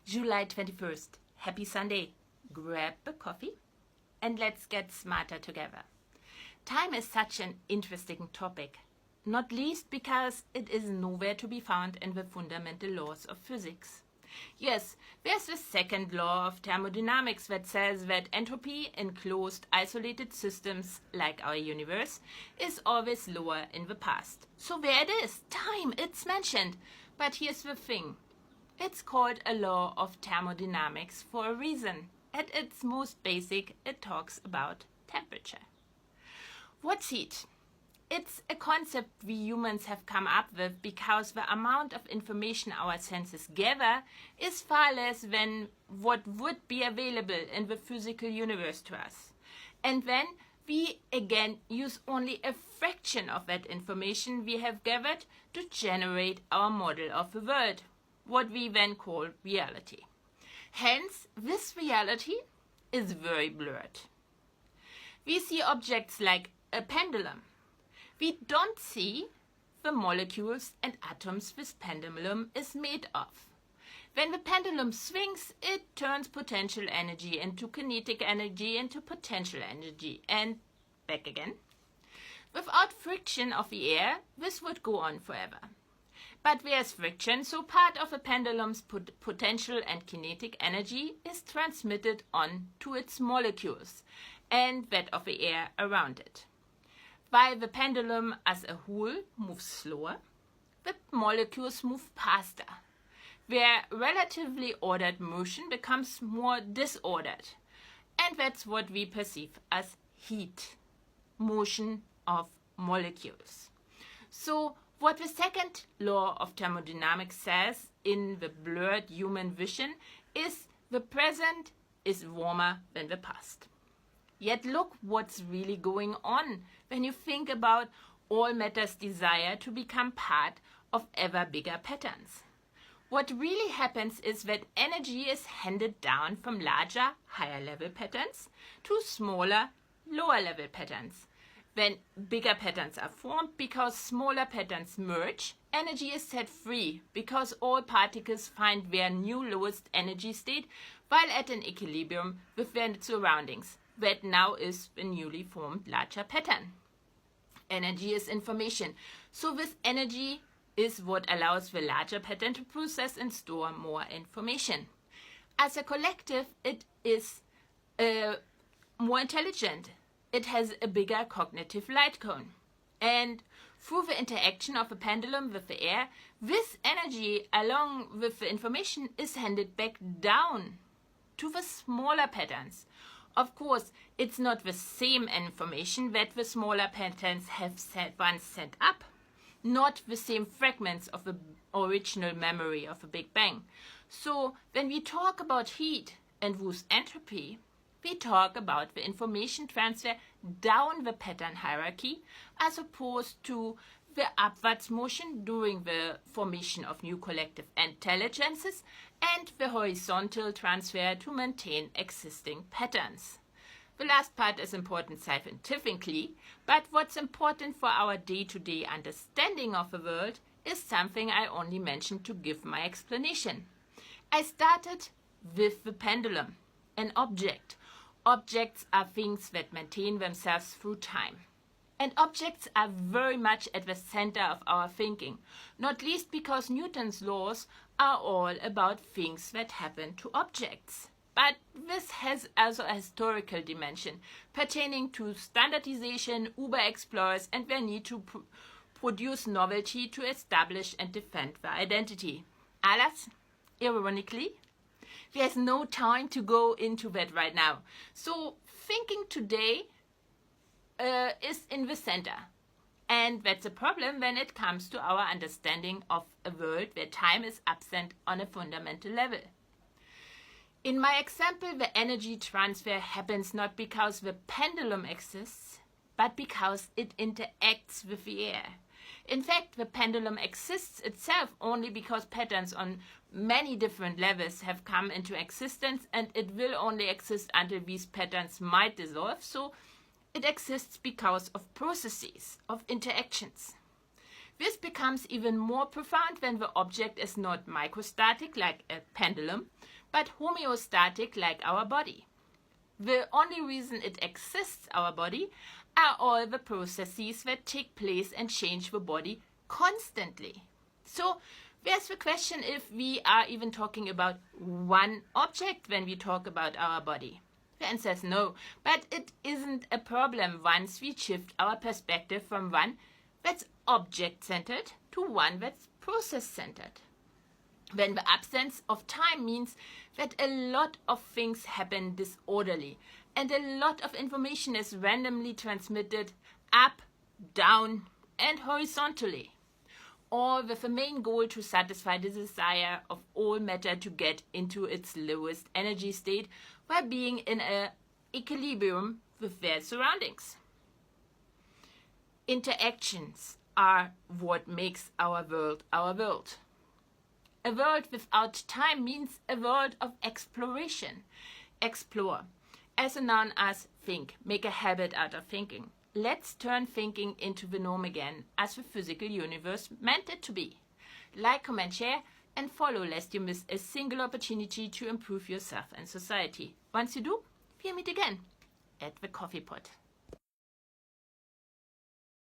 July 21st. Happy Sunday. Grab a coffee and let's get smarter together. Time is such an interesting topic, not least because it is nowhere to be found in the fundamental laws of physics. Yes, there's the second law of thermodynamics that says that entropy in closed, isolated systems like our universe is always lower in the past. So there it is, time, it's mentioned. But here's the thing. It's called a law of thermodynamics for a reason. At its most basic, it talks about temperature. What's heat? It's a concept we humans have come up with because the amount of information our senses gather is far less than what would be available in the physical universe to us. And then we again use only a fraction of that information we have gathered to generate our model of the world, what we then call reality. Hence, this reality is very blurred. We see objects like a pendulum. We don't see the molecules and atoms this pendulum is made of. When the pendulum swings, it turns potential energy into kinetic energy into potential energy and back again. Without friction of the air, this would go on forever. But there's friction, so part of a pendulum's potential and kinetic energy is transmitted on to its molecules and that of the air around it. While the pendulum as a whole moves slower, the molecules move faster, where relatively ordered motion becomes more disordered. And that's what we perceive as heat, motion of molecules. So what the second law of thermodynamics says in the blurred human vision is the present is warmer than the past. Yet look what's really going on when you think about all matter's desire to become part of ever bigger patterns. What really happens is that energy is handed down from larger, higher level patterns to smaller, lower level patterns. When bigger patterns are formed because smaller patterns merge, energy is set free because all particles find their new lowest energy state while at an equilibrium with their surroundings. That now is the newly formed larger pattern. Energy is information. So this energy is what allows the larger pattern to process and store more information. As a collective, it is more intelligent. It has a bigger cognitive light cone. And through the interaction of a pendulum with the air, this energy along with the information is handed back down to the smaller patterns. Of course, it's not the same information that the smaller patterns have once set up, not the same fragments of the original memory of a Big Bang. So when we talk about heat and thus entropy, we talk about the information transfer down the pattern hierarchy as opposed to the upwards motion during the formation of new collective intelligences and the horizontal transfer to maintain existing patterns. The last part is important scientifically, but what's important for our day-to-day understanding of the world is something I only mentioned to give my explanation. I started with the pendulum, an object. Objects are things that maintain themselves through time. And objects are very much at the center of our thinking, not least because Newton's laws are all about things that happen to objects. But this has also a historical dimension pertaining to standardization, Uber explorers, and their need to produce novelty to establish and defend their identity. Alas, ironically, there's no time to go into that right now. So thinking today is in the center. And that's a problem when it comes to our understanding of a world where time is absent on a fundamental level. In my example, the energy transfer happens not because the pendulum exists, but because it interacts with the air. In fact, the pendulum exists itself only because patterns on many different levels have come into existence, and it will only exist until these patterns might dissolve. So it exists because of processes, of interactions. This becomes even more profound when the object is not microstatic like a pendulum, but homeostatic like our body. The only reason it exists, our body, are all the processes that take place and change the body constantly. So there's the question if we are even talking about one object when we talk about our body. The answer is no, but it isn't a problem once we shift our perspective from one that's object-centered to one that's process-centered. When the absence of time means that a lot of things happen disorderly and a lot of information is randomly transmitted up, down, and horizontally, or with the main goal to satisfy the desire of all matter to get into its lowest energy state while being in an equilibrium with their surroundings. Interactions are what makes our world our world. A world without time means a world of exploration. Explore, also known as think, make a habit out of thinking. Let's turn thinking into the norm again, as the physical universe meant it to be. Like, comment, share, and follow lest you miss a single opportunity to improve yourself and society. Once you do, we'll meet again at the coffee pot.